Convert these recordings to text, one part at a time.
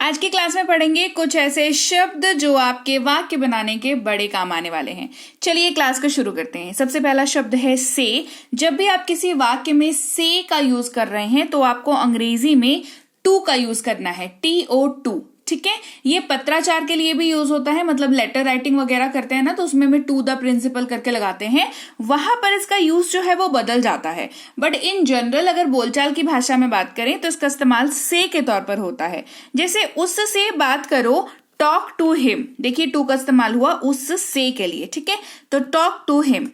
आज की क्लास में पढ़ेंगे कुछ ऐसे शब्द जो आपके वाक्य बनाने के बड़े काम आने वाले हैं। चलिए क्लास को शुरू करते हैं। सबसे पहला शब्द है से। जब भी आप किसी वाक्य में से का यूज कर रहे हैं तो आपको अंग्रेजी में टू का यूज करना है, TO2। ठीक है, ये पत्राचार के लिए भी यूज होता है, मतलब लेटर राइटिंग वगैरह करते हैं ना, तो उसमें में टू द प्रिंसिपल करके लगाते हैं, वहां पर इसका यूज जो है वो बदल जाता है। बट इन जनरल अगर बोलचाल की भाषा में बात करें तो इसका इस्तेमाल से के तौर पर होता है। जैसे उससे बात करो, टॉक टू हिम। देखिए टू का इस्तेमाल हुआ उससे के लिए। ठीक है, तो टॉक टू हिम।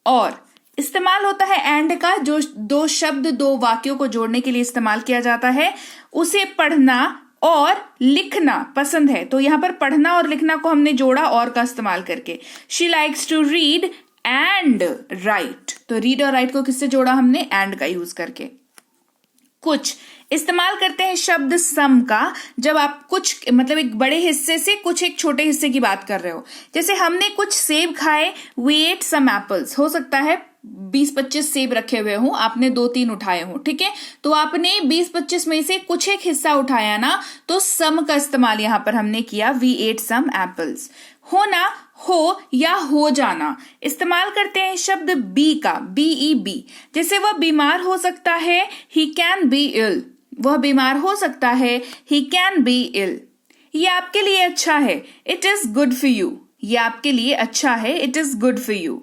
और इस्तेमाल होता है एंड का, जो दो शब्द दो वाक्यों को जोड़ने के लिए इस्तेमाल किया जाता है। उसे पढ़ना और लिखना पसंद है, तो यहां पर पढ़ना और लिखना को हमने जोड़ा और का इस्तेमाल करके। She likes to read and write, तो रीड और राइट को किससे जोड़ा हमने? एंड का यूज करके। कुछ इस्तेमाल करते हैं शब्द सम का, जब आप कुछ मतलब एक बड़े हिस्से से कुछ एक छोटे हिस्से की बात कर रहे हो। जैसे हमने कुछ सेब खाए, वी एट सम एप्पल्स। हो सकता है 20-25 सेब रखे हुए हों, आपने 2-3 उठाए हों। ठीक है, तो आपने 20-25 में से कुछ एक हिस्सा उठाया ना, तो सम का इस्तेमाल यहां पर हमने किया, वी एट सम एप्पल्स। होना, हो या हो जाना। इस्तेमाल करते हैं शब्द बी का, BEB। जैसे वह बीमार हो सकता है, ही कैन बी इल। वह बीमार हो सकता है, ही कैन बी इल। ये आपके लिए अच्छा है, it is good for you. ये आपके लिए अच्छा है, it is good for you.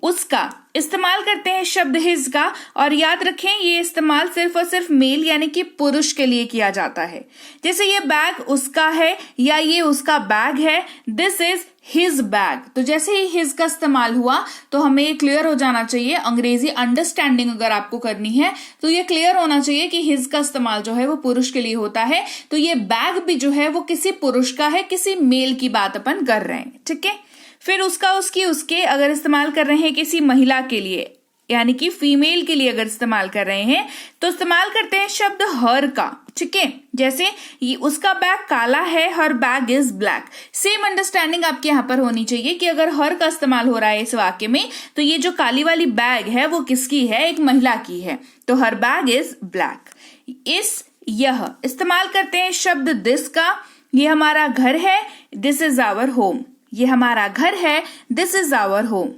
उसका इस्तेमाल करते हैं शब्द हिज का, और याद रखें ये इस्तेमाल सिर्फ और सिर्फ मेल यानी कि पुरुष के लिए किया जाता है। जैसे ये बैग उसका है या ये उसका बैग है, दिस इज हिज बैग। तो जैसे ही हिज का इस्तेमाल हुआ तो हमें ये क्लियर हो जाना चाहिए। अंग्रेजी अंडरस्टैंडिंग अगर आपको करनी है तो ये क्लियर होना चाहिए कि हिज का इस्तेमाल जो है वो पुरुष के लिए होता है। तो ये बैग भी जो है वो किसी पुरुष का है, किसी मेल की बात अपन कर रहे हैं। ठीक है, फिर उसका, उसकी, उसके अगर इस्तेमाल कर रहे हैं किसी महिला के लिए यानी कि फीमेल के लिए अगर इस्तेमाल कर रहे हैं तो इस्तेमाल करते हैं शब्द हर का। ठीक है, जैसे ये उसका बैग काला है, her bag is black. Same understanding आपके यहाँ पर होनी चाहिए कि अगर हर का इस्तेमाल हो रहा है इस वाक्य में तो ये जो काली वाली बैग है वो किसकी है? एक महिला की है, तो हर बैग इज ब्लैक। इस, यह इस्तेमाल करते हैं शब्द दिस का। ये हमारा घर है, दिस इज आवर होम। ये हमारा घर है, दिस इज आवर होम।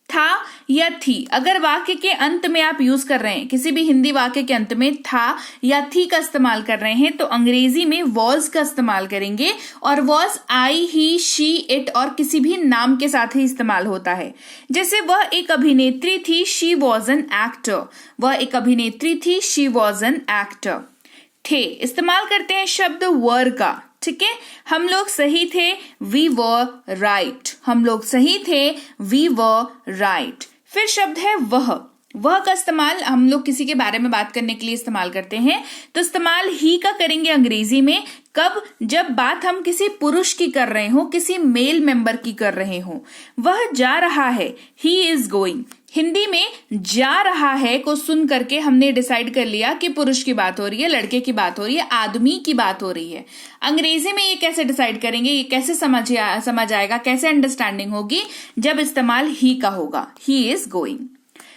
था या थी, अगर वाक्य के अंत में आप यूज कर रहे हैं, किसी भी हिंदी वाक्य के अंत में था या थी का इस्तेमाल कर रहे हैं तो अंग्रेजी में वॉज का इस्तेमाल करेंगे। और was I, he, she, it और किसी भी नाम के साथ ही इस्तेमाल होता है। जैसे वह एक अभिनेत्री थी, शी वॉज एन एक्टर। वह एक अभिनेत्री थी, शी वॉज एन एक्टर। थे इस्तेमाल करते हैं शब्द वर का। ठीक है, हम लोग सही थे, वी वर राइट। हम लोग सही थे, वी वर राइट। फिर शब्द है वह। वह का इस्तेमाल हम लोग किसी के बारे में बात करने के लिए इस्तेमाल करते हैं, तो इस्तेमाल ही का करेंगे अंग्रेजी में। कब? जब बात हम किसी पुरुष की कर रहे हो, किसी मेल मेंबर की कर रहे हो। वह जा रहा है, ही इज गोइंग। हिंदी में जा रहा है को सुन करके हमने डिसाइड कर लिया कि पुरुष की बात हो रही है, लड़के की बात हो रही है, आदमी की बात हो रही है। अंग्रेजी में ये कैसे डिसाइड करेंगे, ये कैसे समझ आएगा, कैसे अंडरस्टैंडिंग होगी? जब इस्तेमाल ही का होगा, ही इज गोइंग।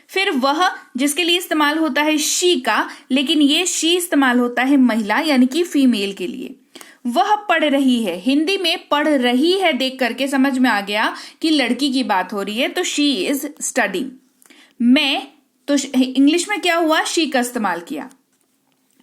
फिर वह, जिसके लिए इस्तेमाल होता है शी का, लेकिन ये शी इस्तेमाल होता है महिला यानी कि फीमेल के लिए। वह पढ़ रही है, हिंदी में पढ़ रही है देख करके समझ में आ गया कि लड़की की बात हो रही है, तो शी इज स्टडिंग। मैं, तो इंग्लिश में क्या हुआ? शी का इस्तेमाल किया।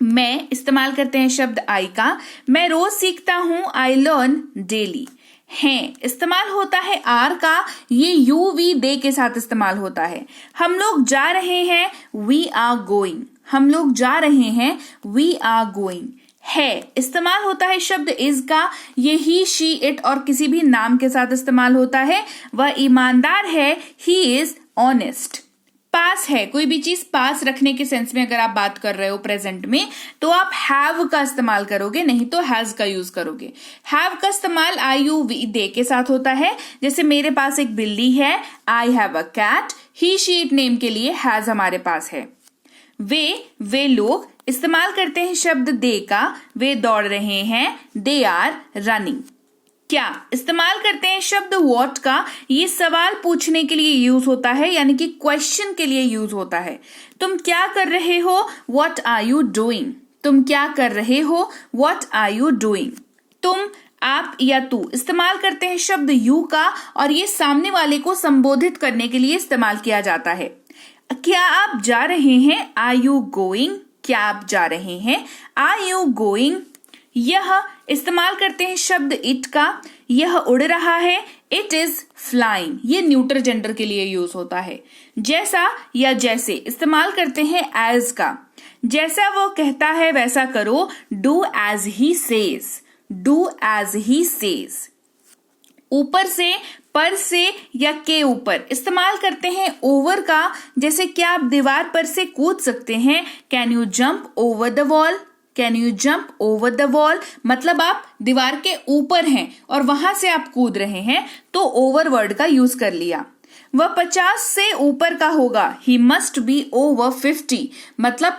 मैं इस्तेमाल करते हैं शब्द आई का। मैं रोज सीखता हूं, आई लर्न डेली। हैं इस्तेमाल होता है आर का, ये यू वी दे के साथ इस्तेमाल होता है। हम लोग जा रहे हैं, वी आर गोइंग। हम लोग जा रहे हैं, वी आर गोइंग। है इस्तेमाल होता है शब्द इज का, ये ही, शी, इट और किसी भी नाम के साथ इस्तेमाल होता है। वह ईमानदार है, ही इज ऑनेस्ट। पास है, कोई भी चीज पास रखने के सेंस में अगर आप बात कर रहे हो प्रेजेंट में तो आप हैव का इस्तेमाल करोगे, नहीं तो हैज का यूज करोगे। हैव का इस्तेमाल आई यू वी दे के साथ होता है। जैसे मेरे पास एक बिल्ली है, I have a cat. He, she, it name के लिए हैज हमारे पास है। वे लोग इस्तेमाल करते हैं शब्द दे का। वे दौड़ रहे हैं, दे आर रनिंग। क्या इस्तेमाल करते हैं शब्द व्हाट का। ये सवाल पूछने के लिए यूज होता है यानी कि क्वेश्चन के लिए यूज होता है। तुम क्या कर रहे हो, व्हाट आर यू डूइंग। तुम क्या कर रहे हो, व्हाट आर यू डूइंग। तुम, आप या तू इस्तेमाल करते हैं शब्द यू का, और ये सामने वाले को संबोधित करने के लिए इस्तेमाल किया जाता है। क्या आप जा रहे हैं, आर यू गोइंग, क्या आप जा रहे हैं, आर यू गोइंग। यह इस्तेमाल करते हैं शब्द इट का, यह उड़ रहा है, इट इज फ्लाइंग, ये न्यूट्रल जेंडर के लिए यूज होता है। जैसा या जैसे इस्तेमाल करते हैं एज का, जैसा वो कहता है वैसा करो, do as he says, do as he says. ऊपर से, पर से या के ऊपर इस्तेमाल करते हैं ओवर का, जैसे क्या आप दीवार पर से कूद सकते हैं, can you jump over the wall, can you jump over the wall, मतलब आप दीवार के ऊपर हैं और वहां से आप कूद रहे हैं, तो ओवर वर्ड का यूज कर लिया। वह 50 से ऊपर का होगा, ही मस्ट बी ओवर 50, मतलब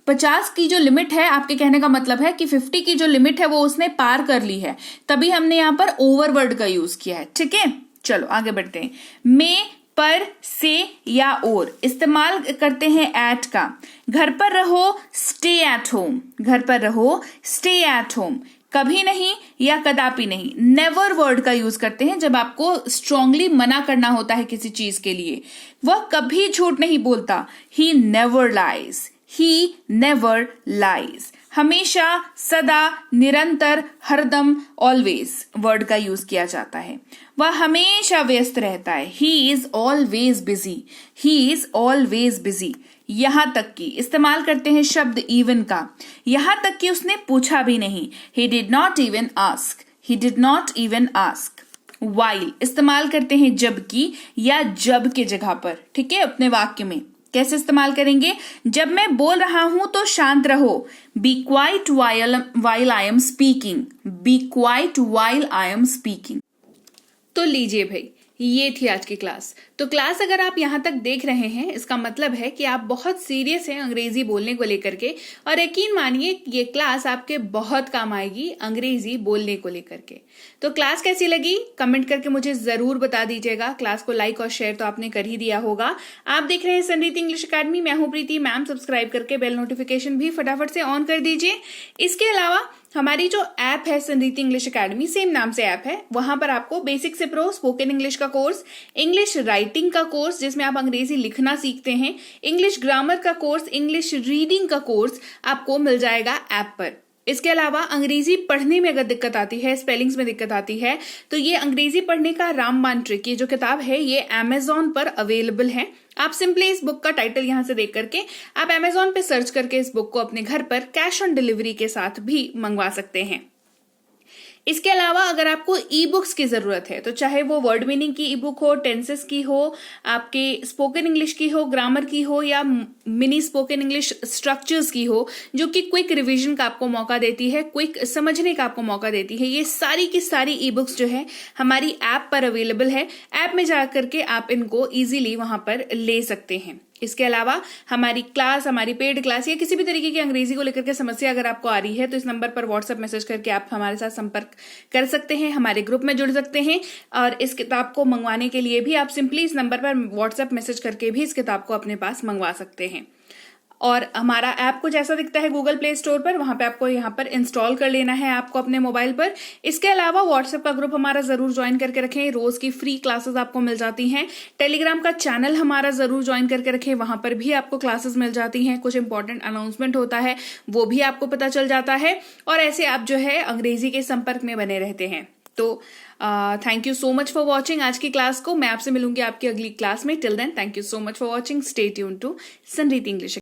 50 की जो लिमिट है, आपके कहने का मतलब है कि 50 की जो लिमिट है वो उसने पार कर ली है, तभी हमने यहाँ पर ओवर वर्ड का यूज किया है। ठीक है, चलो आगे बढ़ते हैं। में, पर, से या और इस्तेमाल करते हैं एट का। घर पर रहो, स्टे एट होम, घर पर रहो, स्टे एट होम। कभी नहीं या कदापि नहीं, नेवर वर्ड का यूज करते हैं जब आपको स्ट्रांगली मना करना होता है किसी चीज के लिए। वह कभी झूठ नहीं बोलता, he never lies, he never lies. हमेशा, सदा, निरंतर, हरदम, ऑलवेज वर्ड का यूज किया जाता है। वह हमेशा व्यस्त रहता है, he is always busy, he is always busy. यहां तक कि इस्तेमाल करते हैं शब्द इवन का, यहां तक कि उसने पूछा भी नहीं, he did not even ask, he did not even ask। while इस्तेमाल करते हैं जबकि या जब के जगह पर। ठीक है, अपने वाक्य में कैसे इस्तेमाल करेंगे, जब मैं बोल रहा हूं तो शांत रहो, be quiet while I am speaking, be quiet while I am speaking। तो लीजिए भाई, ये थी आज की क्लास। तो क्लास अगर आप यहाँ तक देख रहे हैं, इसका मतलब है कि आप बहुत सीरियस हैं अंग्रेजी बोलने को लेकर के, और यकीन मानिए ये क्लास आपके बहुत काम आएगी अंग्रेजी बोलने को लेकर के। तो क्लास कैसी लगी कमेंट करके मुझे जरूर बता दीजिएगा। क्लास को लाइक और शेयर तो आपने कर ही दिया होगा। आप देख रहे हैं संरीति इंग्लिश अकेडमी, मैं हूं प्रीति मैम। सब्सक्राइब करके बेल नोटिफिकेशन भी फटाफट से ऑन कर दीजिए। इसके अलावा हमारी जो ऐप है संरीति इंग्लिश अकेडमी, सेम नाम से ऐप है, वहां पर आपको बेसिक से प्रो स्पोकन इंग्लिश का कोर्स, इंग्लिश राइटिंग का कोर्स जिसमें आप अंग्रेजी लिखना सीखते हैं, इंग्लिश ग्रामर का कोर्स, इंग्लिश रीडिंग का कोर्स आपको मिल जाएगा ऐप पर। इसके अलावा अंग्रेजी पढ़ने में अगर दिक्कत आती है, स्पेलिंग्स में दिक्कत आती है, तो ये अंग्रेजी पढ़ने का रामबाण ट्रिक, ये जो किताब है ये अमेजॉन पर अवेलेबल है। आप सिंपली इस बुक का टाइटल यहां से देख करके आप अमेजॉन पे सर्च करके इस बुक को अपने घर पर कैश ऑन डिलीवरी के साथ भी मंगवा सकते हैं। इसके अलावा अगर आपको ई बुक्स की जरूरत है, तो चाहे वो वर्ड मीनिंग की ई बुक हो, टेंसेस की हो, आपके स्पोकन इंग्लिश की हो, ग्रामर की हो, या मिनी स्पोकन इंग्लिश स्ट्रक्चर्स की हो, जो कि क्विक रिवीजन का आपको मौका देती है, क्विक समझने का आपको मौका देती है, ये सारी की सारी ई बुक्स जो है हमारी ऐप पर अवेलेबल है। ऐप में जाकर के आप इनको इजीली वहां पर ले सकते हैं। इसके अलावा हमारी क्लास, हमारी पेड क्लास या किसी भी तरीके की अंग्रेजी को लेकर के समस्या अगर आपको आ रही है, तो इस नंबर पर व्हाट्सएप मैसेज करके आप हमारे साथ संपर्क कर सकते हैं, हमारे ग्रुप में जुड़ सकते हैं। और इस किताब को मंगवाने के लिए भी आप सिंपली इस नंबर पर व्हाट्सएप मैसेज करके भी इस किताब को अपने पास मंगवा सकते हैं। और हमारा ऐप कुछ ऐसा दिखता है गूगल प्ले स्टोर पर, वहां पे आपको यहाँ पर इंस्टॉल कर लेना है आपको अपने मोबाइल पर। इसके अलावा व्हाट्सएप का ग्रुप हमारा जरूर ज्वाइन करके रखें, रोज की फ्री क्लासेस आपको मिल जाती हैं। टेलीग्राम का चैनल हमारा जरूर ज्वाइन करके रखें, वहां पर भी आपको क्लासेस मिल जाती हैं, कुछ इंपॉर्टेंट अनाउंसमेंट होता है वो भी आपको पता चल जाता है, और ऐसे आप जो है अंग्रेजी के संपर्क में बने रहते हैं। तो thank you so much for watching आज की क्लास को। मैं आपसे मिलूंगी आपकी अगली क्लास में। Till then thank you so much for watching. Stay tuned to Sanriti English.